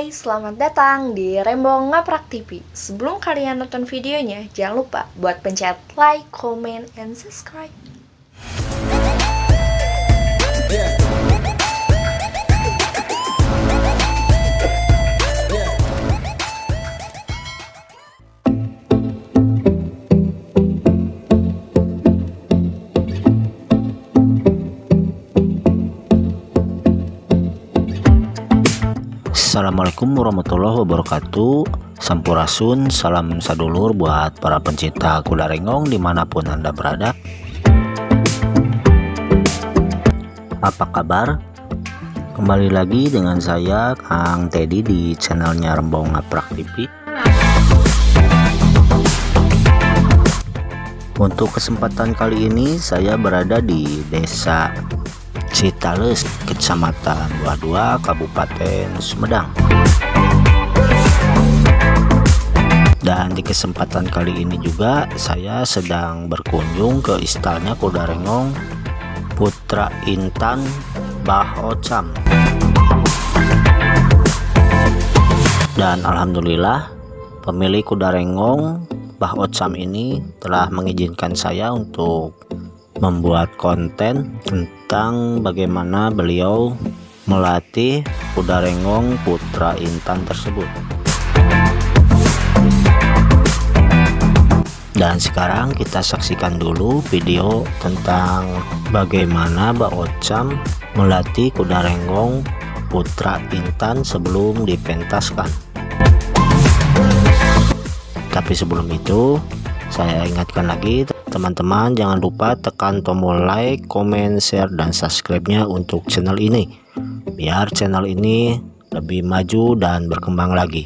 Hai, selamat datang di Rembong Ngaprak TV. Sebelum kalian nonton videonya, jangan lupa buat pencet like, comment, and subscribe. Assalamualaikum warahmatullahi wabarakatuh. Sampurasun, salam sadulur buat para pencinta kuda renggong dimanapun Anda berada. Apa kabar? Kembali lagi dengan saya Kang Teddy di channelnya Rembong Ngaprak TV. Untuk kesempatan kali ini saya berada di desa Citales, Kecamatan 22, Kabupaten Sumedang. Dan di kesempatan kali ini juga saya sedang berkunjung ke istalnya kuda renggong Putra Intan Bah Ocam. Dan alhamdulillah pemilik kuda renggong Bah Ocam ini telah mengizinkan saya untuk membuat konten tentang bagaimana beliau melatih kuda renggong Putra Intan tersebut. Dan sekarang kita saksikan dulu video tentang bagaimana Bah Ocam melatih kuda renggong Putra Intan sebelum dipentaskan. Tapi sebelum itu saya ingatkan lagi teman-teman, jangan lupa tekan tombol like, comment, share, dan subscribe-nya untuk channel ini biar channel ini lebih maju dan berkembang lagi.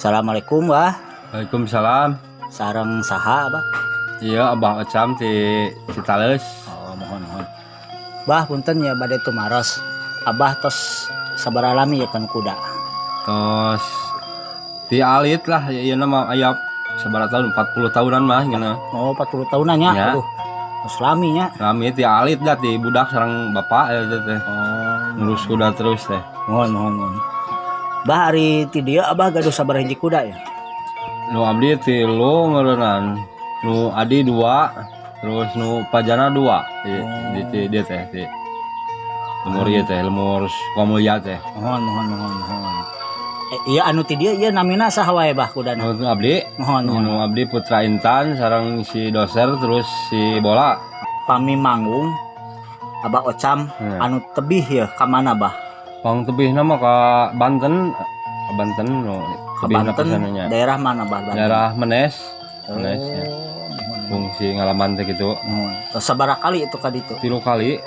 Assalamualaikum, Bah. Waalaikumsalam. Sareng saha, Bah? Iya, Abah Ocam di Citales. Oh, mohon. Bah, punten ya bade tumaros. Abah tos sabaraha lami ya kan kuda. Terus ti alit lah ya nama ayap sabaraha tahun 40 tahunan mah gana. Oh 40 tahunan nya. Ya. Aduh. Tos lami nya. Kami ti alit dah ti budak sareng bapak ya teh. Oh. Ngurus kuda terus teh. Mohon. Bah hari ti dieu Abah gaduh sabaraha hiji kuda ya? Nu abdi 3 ngeureunnan. Nu adi 2, terus nu pajana 2. Di dia teh ti. Lemur ieu teh, lemur Kamulya teh. Mohon. Iya anu ti dieu ieu namina saha wae Bah kudana? Nu abdi, Mohon. nu abdi Putra Intan sareng si Doser terus si Bola. Pami manggung Abah Ocam Ya. anu tebih ya ka mana Bah? Pang tebihna mah ka Banten nu Ka tebihna Banten pisannya. daerah mana Bah? Banten? Daerah Menes. Oh, Menes ya. mohon. Fungsi ngalaman teh gitu. Terus sabaraha kali itu ka ditu? 3 kali.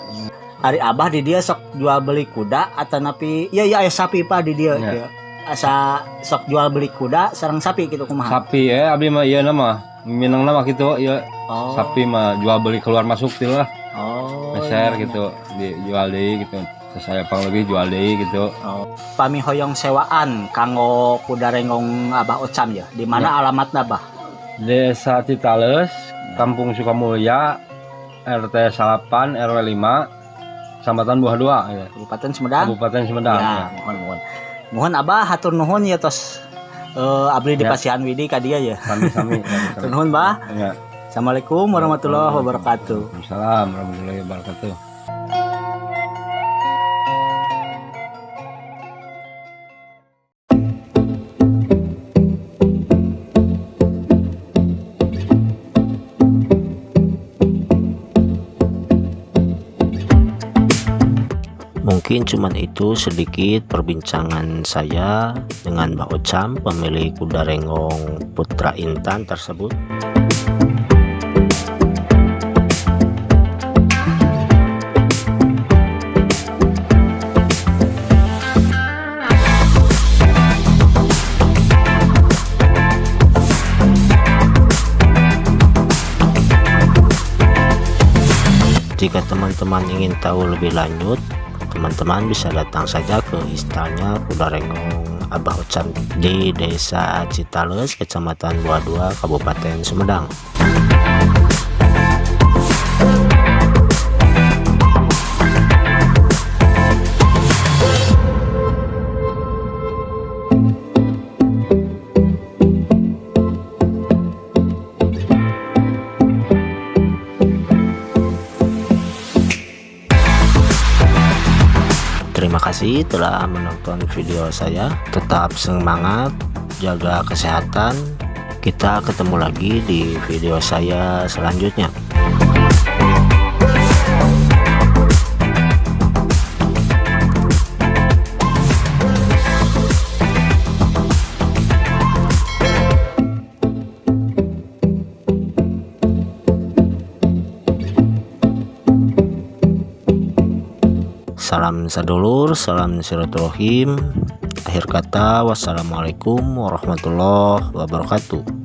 Ari Abah di dia sok jual beli kuda atau napi iya aya sapi Pak di dia Ya. ya. Asa sok jual beli kuda sareng sapi gitu kumaha? Sapi abdi mah ieu mah minangna mah kitu ieu Oh. sapi mah jual beli keluar masuk teh lah. Oh. Beser iya. gitu, dijual deui gitu. Saya pang lebih jual deui gitu. Oh. Pami hoyong sewaan kanggo kuda renggong Abah Ocam ya. Di mana alamatna Bah? Desa Citales, Kampung Sukamulya, RT 8 RW 5, Kecamatan Buah 2 ya. Kabupaten Sumedang. Kabupaten Sumedang. Ya, Ya. mohon. Mohon Abah hatur nuhun ya tos abdi di Ya. Pasihan Widi ka dieu ya. Sami-sami. Hatur nuhun Bah. Ya. Assalamualaikum warahmatullahi wabarakatuh. Waalaikumsalam warahmatullahi wabarakatuh. Mungkin cuman itu sedikit perbincangan saya dengan Mbak Ocam, pemilik kuda renggong Putra Intan tersebut. Jika teman-teman ingin tahu lebih lanjut, teman-teman bisa datang saja ke istalnya kuda renggong Abah Ocam di Desa Citales, Kecamatan Buah 2, Kabupaten Sumedang. Terima kasih telah menonton video saya. Tetap semangat, jaga kesehatan. Kita ketemu lagi di video saya selanjutnya. Salam sadulur, salam silaturahim. Akhir kata, wassalamualaikum warahmatullahi wabarakatuh.